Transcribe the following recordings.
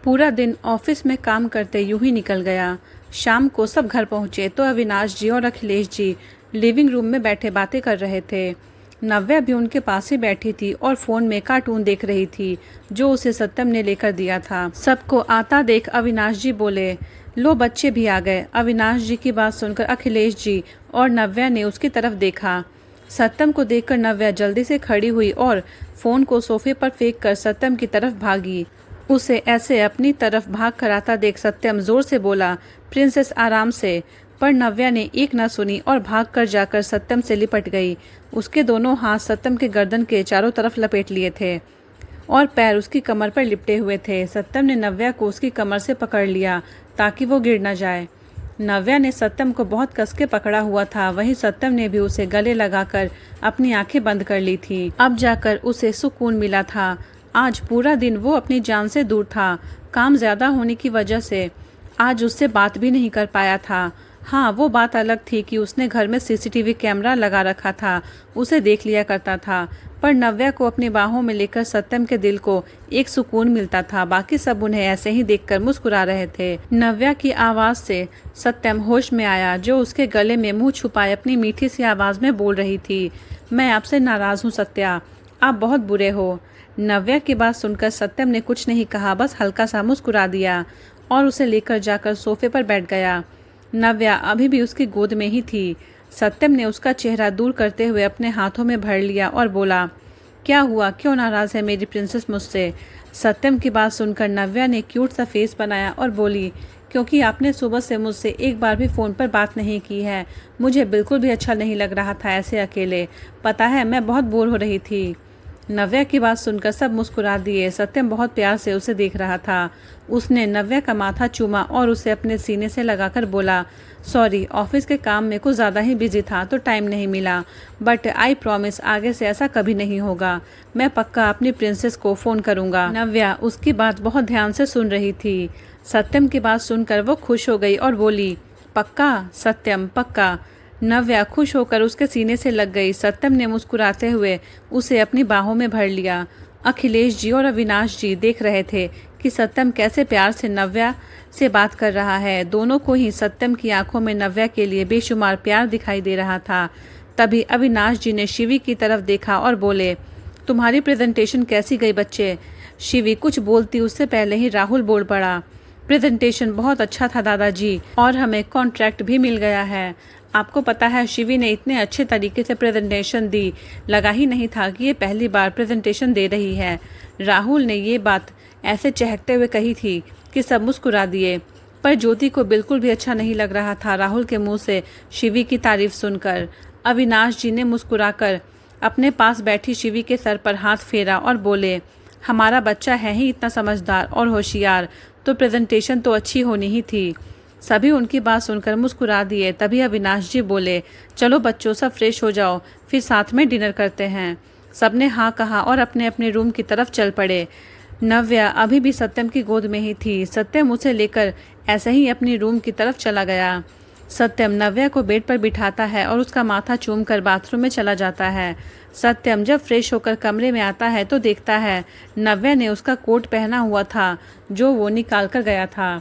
पूरा दिन ऑफिस में काम करते यूं ही निकल गया। शाम को सब घर पहुंचे तो अविनाश जी और अखिलेश जी लिविंग रूम में बैठे बातें कर रहे थे। नव्या भी उनके पास ही बैठी थी और फोन में कार्टून देख रही थी जो उसे सत्यम ने लेकर दिया था। सबको आता देख अविनाश जी बोले, लो बच्चे भी आ गए। अविनाश जी की बात सुनकर अखिलेश जी और नव्या ने उसकी तरफ देखा। सत्यम को देखकर नव्या जल्दी से खड़ी हुई और फोन को सोफे पर फेंक कर सत्यम की तरफ भागी। उसे ऐसे अपनी तरफ भाग कर आता देख सत्यम जोर से बोला, प्रिंसेस आराम से। पर नव्या ने एक न सुनी और भाग कर जाकर सत्यम से लिपट गई। उसके दोनों हाथ सत्यम के गर्दन के चारों तरफ लपेट लिए थे और पैर उसकी कमर पर लिपटे हुए थे। सत्यम ने नव्या को उसकी कमर से पकड़ लिया ताकि वो गिर न जाए। नव्या ने सत्यम को बहुत कस के पकड़ा हुआ था, वहीं सत्यम ने भी उसे गले लगाकर अपनी आंखें बंद कर ली थी। अब जाकर उसे सुकून मिला था। आज पूरा दिन वो अपनी जान से दूर था। काम ज्यादा होने की वजह से आज उससे बात भी नहीं कर पाया था। हाँ, वो बात अलग थी कि उसने घर में सीसीटीवी कैमरा लगा रखा था, उसे देख लिया करता था। पर नव्या को अपनी बाहों में लेकर सत्यम के दिल को एक सुकून मिलता था। बाकी सब उन्हें ऐसे ही देखकर मुस्कुरा रहे थे। नव्या की आवाज से सत्यम होश में आया, जो उसके गले में मुंह छुपाए अपनी मीठी सी आवाज में बोल रही थी, मैं आपसे नाराज हूँ सत्या, आप बहुत बुरे हो। नव्या की बात सुनकर सत्यम ने कुछ नहीं कहा, बस हल्का सा मुस्कुरा दिया और उसे लेकर जाकर सोफे पर बैठ गया। नव्या अभी भी उसकी गोद में ही थी। सत्यम ने उसका चेहरा दूर करते हुए अपने हाथों में भर लिया और बोला, क्या हुआ, क्यों नाराज है मेरी प्रिंसेस मुझसे? सत्यम की बात सुनकर नव्या ने क्यूट सा फेस बनाया और बोली, क्योंकि आपने सुबह से मुझसे एक बार भी फ़ोन पर बात नहीं की है। मुझे बिल्कुल भी अच्छा नहीं लग रहा था ऐसे अकेले। पता है, मैं बहुत बोर हो रही थी। नव्या की बात सुनकर सब मुस्कुरा दिए। सत्यम बहुत प्यार से उसे देख रहा था। उसने नव्या का माथा चूमा और उसे अपने सीने से लगाकर बोला, सॉरी, ऑफिस के काम में कुछ ज़्यादा ही बिजी था तो टाइम नहीं मिला, बट आई प्रॉमिस आगे से ऐसा कभी नहीं होगा। मैं पक्का अपनी प्रिंसेस को फ़ोन करूँगा। नव्या उसकी बात बहुत ध्यान से सुन रही थी। सत्यम की बात सुनकर वो खुश हो गई और बोली, पक्का सत्यम, पक्का। नव्या खुश होकर उसके सीने से लग गई। सत्यम ने मुस्कुराते हुए उसे अपनी बाहों में भर लिया। अखिलेश जी और अविनाश जी देख रहे थे कि सत्यम कैसे प्यार से नव्या से बात कर रहा है। दोनों को ही सत्यम की आंखों में नव्या के लिए बेशुमार प्यार दिखाई दे रहा था। तभी अविनाश जी ने शिवी की तरफ देखा और बोले, तुम्हारी प्रेजेंटेशन कैसी गई बच्चे? शिवी कुछ बोलती उससे पहले ही राहुल बोल पड़ा, प्रेजेंटेशन बहुत अच्छा था दादाजी, और हमें कॉन्ट्रैक्ट भी मिल गया है। आपको पता है, शिवी ने इतने अच्छे तरीके से प्रेजेंटेशन दी, लगा ही नहीं था कि ये पहली बार प्रेजेंटेशन दे रही है। राहुल ने ये बात ऐसे चहकते हुए कही थी कि सब मुस्कुरा दिए, पर ज्योति को बिल्कुल भी अच्छा नहीं लग रहा था राहुल के मुंह से शिवी की तारीफ सुनकर। अविनाश जी ने मुस्कुराकर अपने पास बैठी शिवी के सर पर हाथ फेरा और बोले, हमारा बच्चा है ही इतना समझदार और होशियार, तो प्रेजेंटेशन तो अच्छी होनी ही थी। सभी उनकी बात सुनकर मुस्कुरा दिए। तभी अविनाश जी बोले, चलो बच्चों, सब फ्रेश हो जाओ, फिर साथ में डिनर करते हैं। सबने हाँ कहा और अपने अपने रूम की तरफ चल पड़े। नव्या अभी भी सत्यम की गोद में ही थी। सत्यम उसे लेकर ऐसे ही अपनी रूम की तरफ चला गया। सत्यम नव्या को बेड पर बिठाता है और उसका माथा चूमकर बाथरूम में चला जाता है। सत्यम जब फ्रेश होकर कमरे में आता है तो देखता है नव्या ने उसका कोट पहना हुआ था जो वो निकाल कर गया था।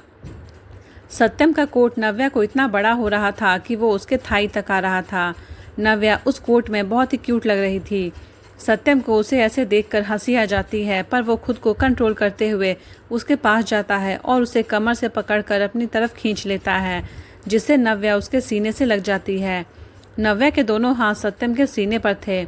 सत्यम का कोट नव्या को इतना बड़ा हो रहा था कि वो उसके थाई तक आ रहा था। नव्या उस कोट में बहुत ही क्यूट लग रही थी। सत्यम को उसे ऐसे देखकर हंसी आ जाती है, पर वो खुद को कंट्रोल करते हुए उसके पास जाता है और उसे कमर से पकड़कर अपनी तरफ खींच लेता है, जिससे नव्या उसके सीने से लग जाती है। नव्या के दोनों हाथ सत्यम के सीने पर थे।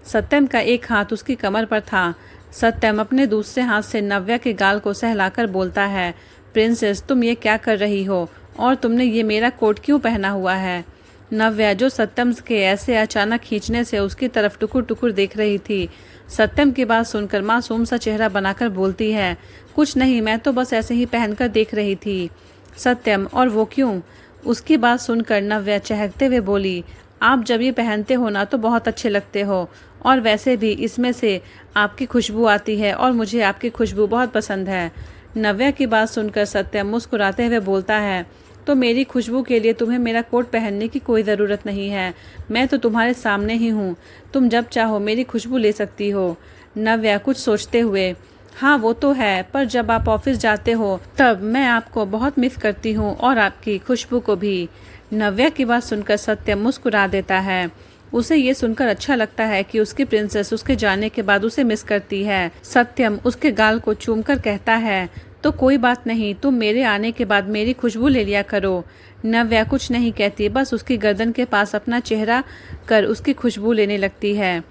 सत्यम का एक हाथ उसकी कमर पर था। सत्यम अपने दूसरे हाथ से नव्या के गाल को सहलाकर बोलता है, प्रिंसेस, तुम ये क्या कर रही हो और तुमने ये मेरा कोट क्यों पहना हुआ है? नव्या, जो सत्यम के ऐसे अचानक खींचने से उसकी तरफ टुकुर टुकुर देख रही थी, सत्यम की बात सुनकर मासूम सा चेहरा बनाकर बोलती है, कुछ नहीं, मैं तो बस ऐसे ही पहनकर देख रही थी। सत्यम, और वो क्यों? उसकी बात सुनकर नव्या चहकते हुए बोली, आप जब ये पहनते हो ना तो बहुत अच्छे लगते हो, और वैसे भी इसमें से आपकी खुशबू आती है और मुझे आपकी खुशबू बहुत पसंद है। नव्या की बात सुनकर सत्यम मुस्कुराते हुए बोलता है, तो मेरी खुशबू के लिए तुम्हें मेरा कोट पहनने की कोई ज़रूरत नहीं है। मैं तो तुम्हारे सामने ही हूँ, तुम जब चाहो मेरी खुशबू ले सकती हो। नव्या कुछ सोचते हुए हाँ वो तो है, पर जब आप ऑफिस जाते हो तब मैं आपको बहुत मिस करती हूँ और आपकी खुशबू को भी। नव्या की बात सुनकर सत्यम मुस्कुरा देता है। उसे ये सुनकर अच्छा लगता है कि उसकी प्रिंसेस उसके जाने के बाद उसे मिस करती है। सत्यम उसके गाल को चूमकर कहता है, तो कोई बात नहीं, तुम मेरे आने के बाद मेरी खुशबू ले लिया करो। नव्या कुछ नहीं कहती, बस उसकी गर्दन के पास अपना चेहरा कर उसकी खुशबू लेने लगती है।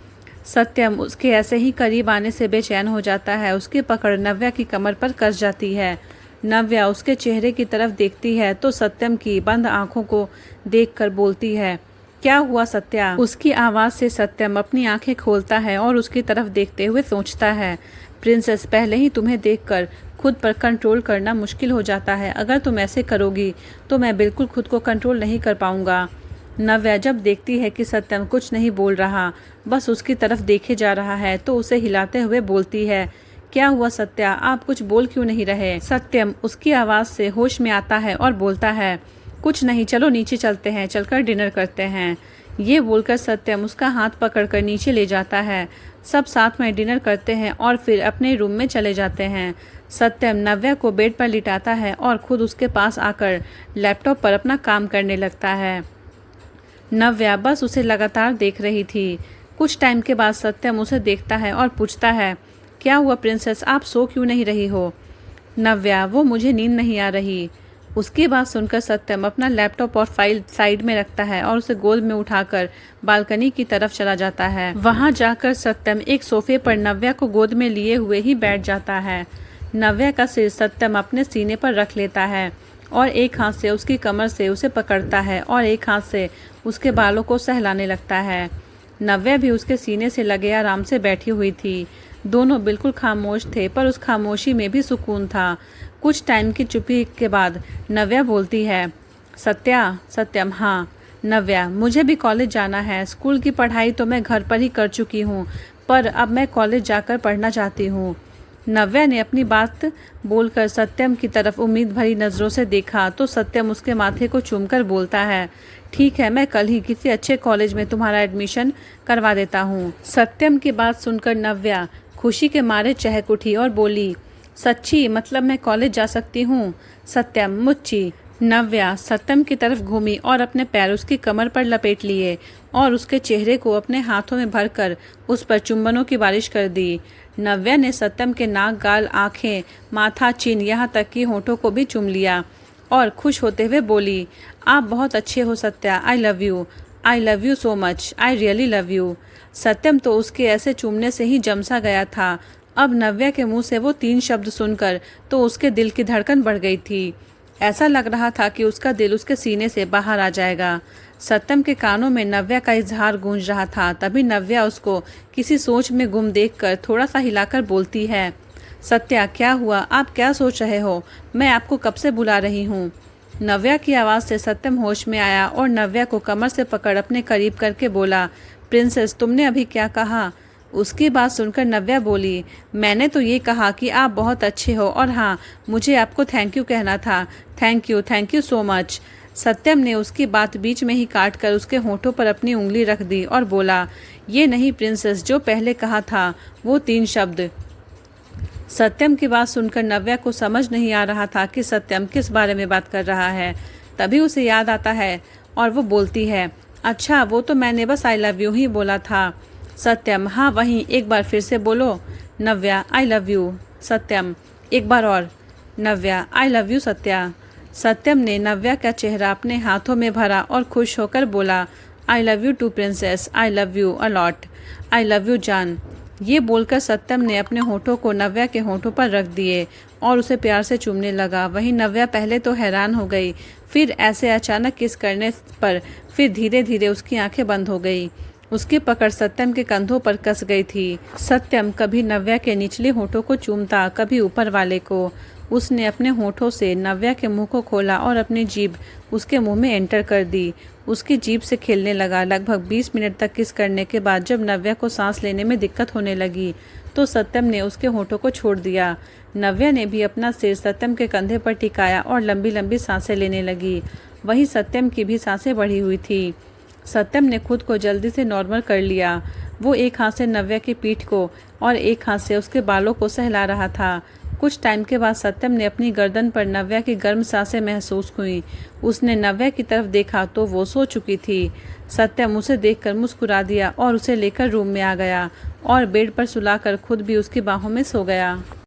सत्यम उसके ऐसे ही करीब आने से बेचैन हो जाता है। उसकी पकड़ नव्या की कमर पर कस जाती है। नव्या उसके चेहरे की तरफ देखती है तो सत्यम की बंद आंखों को देखकर बोलती है, क्या हुआ सत्या? उसकी आवाज़ से सत्यम अपनी आंखें खोलता है और उसकी तरफ देखते हुए सोचता है, प्रिंसेस, पहले ही तुम्हें देखकर खुद पर कंट्रोल करना मुश्किल हो जाता है। अगर तुम ऐसे करोगी तो मैं बिल्कुल खुद को कंट्रोल नहीं कर पाऊंगा। नव्या जब देखती है कि सत्यम कुछ नहीं बोल रहा, बस उसकी तरफ देखे जा रहा है, तो उसे हिलाते हुए बोलती है, क्या हुआ सत्या, आप कुछ बोल क्यों नहीं रहे? सत्यम उसकी आवाज़ से होश में आता है और बोलता है, कुछ नहीं, चलो नीचे चलते हैं, चलकर डिनर करते हैं। ये बोलकर सत्यम उसका हाथ पकड़कर नीचे ले जाता है। सब साथ में डिनर करते हैं और फिर अपने रूम में चले जाते हैं। सत्यम नव्या को बेड पर लिटाता है और खुद उसके पास आकर लैपटॉप पर अपना काम करने लगता है। नव्या बस उसे लगातार देख रही थी। कुछ टाइम के बाद सत्यम उसे देखता है और पूछता है, क्या हुआ प्रिंसेस, आप सो क्यों नहीं रही हो? नव्या, वो मुझे नींद नहीं आ रही। उसकी बात सुनकर सत्यम अपना लैपटॉप और फाइल साइड में रखता है और उसे गोद में उठाकर बालकनी की तरफ चला जाता है। वहां जाकर सत्यम एक सोफे पर नव्या को गोद में लिए हुए ही बैठ जाता है। नव्या का सिर सत्यम अपने सीने पर रख लेता है और एक हाथ से उसकी कमर से उसे पकड़ता है और एक हाथ से उसके बालों को सहलाने लगता है। नव्या भी उसके सीने से लगे आराम से बैठी हुई थी। दोनों बिल्कुल खामोश थे, पर उस खामोशी में भी सुकून था। कुछ टाइम की चुप्पी के बाद नव्या बोलती है, सत्यम, हाँ। नव्या, मुझे भी कॉलेज जाना है। स्कूल की पढ़ाई तो मैं घर पर ही कर चुकी हूँ, पर अब मैं कॉलेज जाकर पढ़ना चाहती हूँ। नव्या ने अपनी बात बोलकर सत्यम की तरफ उम्मीद भरी नज़रों से देखा तो सत्यम उसके माथे को चूमकर बोलता है, ठीक है, मैं कल ही किसी अच्छे कॉलेज में तुम्हारा एडमिशन करवा देता हूँ। सत्यम की बात सुनकर नव्या खुशी के मारे चहक उठी और बोली, सच्ची, मतलब मैं कॉलेज जा सकती हूँ? सत्यम, मुच्ची। नव्या सत्यम की तरफ घूमी और अपने पैर उसकी कमर पर लपेट लिए और उसके चेहरे को अपने हाथों में भरकर उस पर चुंबनों की बारिश कर दी। नव्या ने सत्यम के नाक, गाल, आंखें, माथा, चिन, यहाँ तक कि होठों को भी चूम लिया और खुश होते हुए बोली, आप बहुत अच्छे हो Satya, I love you so much, I really love you. Satyam तो उसके ऐसे चूमने से ही जमसा गया था। अब नव्या के मुंह से वो 3 शब्द सुनकर तो उसके दिल की धड़कन बढ़ गई थी। ऐसा लग रहा था कि उसका दिल उसके सीने से बाहर आ जाएगा। सत्यम के कानों में नव्या का इजहार गूंज रहा था। तभी नव्या उसको किसी सोच में गुम देखकर थोड़ा सा हिलाकर बोलती है, सत्या, क्या हुआ, आप क्या सोच रहे हो? मैं आपको कब से बुला रही हूँ। नव्या की आवाज़ से सत्यम होश में आया और नव्या को कमर से पकड़ अपने करीब करके बोला, प्रिंसेस, तुमने अभी क्या कहा? उसकी बात सुनकर नव्या बोली, मैंने तो ये कहा कि आप बहुत अच्छे हो और हाँ, मुझे आपको थैंक यू कहना था। Thank you so much. Satyam ने उसकी बात बीच में ही काट कर उसके होठों पर अपनी उंगली रख दी और बोला, ये नहीं प्रिंसेस, जो पहले कहा था वो 3 शब्द। सत्यम की बात सुनकर नव्या को समझ नहीं आ रहा था कि सत्यम किस बारे में बात कर रहा है। तभी उसे याद आता है और वो बोलती है, अच्छा, वो तो मैंने बस आई लव यू ही बोला था। सत्यम, हाँ वहीं, एक बार फिर से बोलो। नव्या, आई लव यू। सत्यम, एक बार और। नव्या, आई लव यू सत्या। सत्यम ने नव्या का चेहरा अपने हाथों में भरा और खुश होकर बोला, I love you too princess, I love you a lot, I love you जान। ये बोलकर सत्यम ने अपने होठों को नव्या के होठों पर रख दिए और उसे प्यार से चूमने लगा। वहीं नव्या पहले तो हैरान हो गई, फिर ऐसे अचानक किस करने पर फिर धीरे धीरे उसकी आंखें बंद हो गई। उसकी पकड़ सत्यम के कंधों पर कस गई थी। सत्यम कभी नव्या के निचले होठों को चूमता, कभी ऊपर वाले को। उसने अपने होठों से नव्या के मुंह को खोला और अपनी जीभ उसके मुंह में एंटर कर दी। उसकी जीभ से खेलने लगा। लगभग 20 मिनट तक किस करने के बाद जब नव्या को सांस लेने में दिक्कत होने लगी तो सत्यम ने उसके होठों को छोड़ दिया। नव्या ने भी अपना सिर सत्यम के कंधे पर टिकाया और लंबी लंबी सांसें लेने लगी। वहीं सत्यम की भी सांसें बढ़ी हुई थी। सत्यम ने खुद को जल्दी से नॉर्मल कर लिया। वो एक हाथ से नव्या की पीठ को और एक हाथ से उसके बालों को सहला रहा था। कुछ टाइम के बाद सत्यम ने अपनी गर्दन पर नव्या की गर्म सांसें महसूस हुई। उसने नव्या की तरफ देखा तो वो सो चुकी थी। सत्यम उसे देखकर मुस्कुरा दिया और उसे लेकर रूम में आ गया और बेड पर सुलाकर खुद भी उसकी बाहों में सो गया।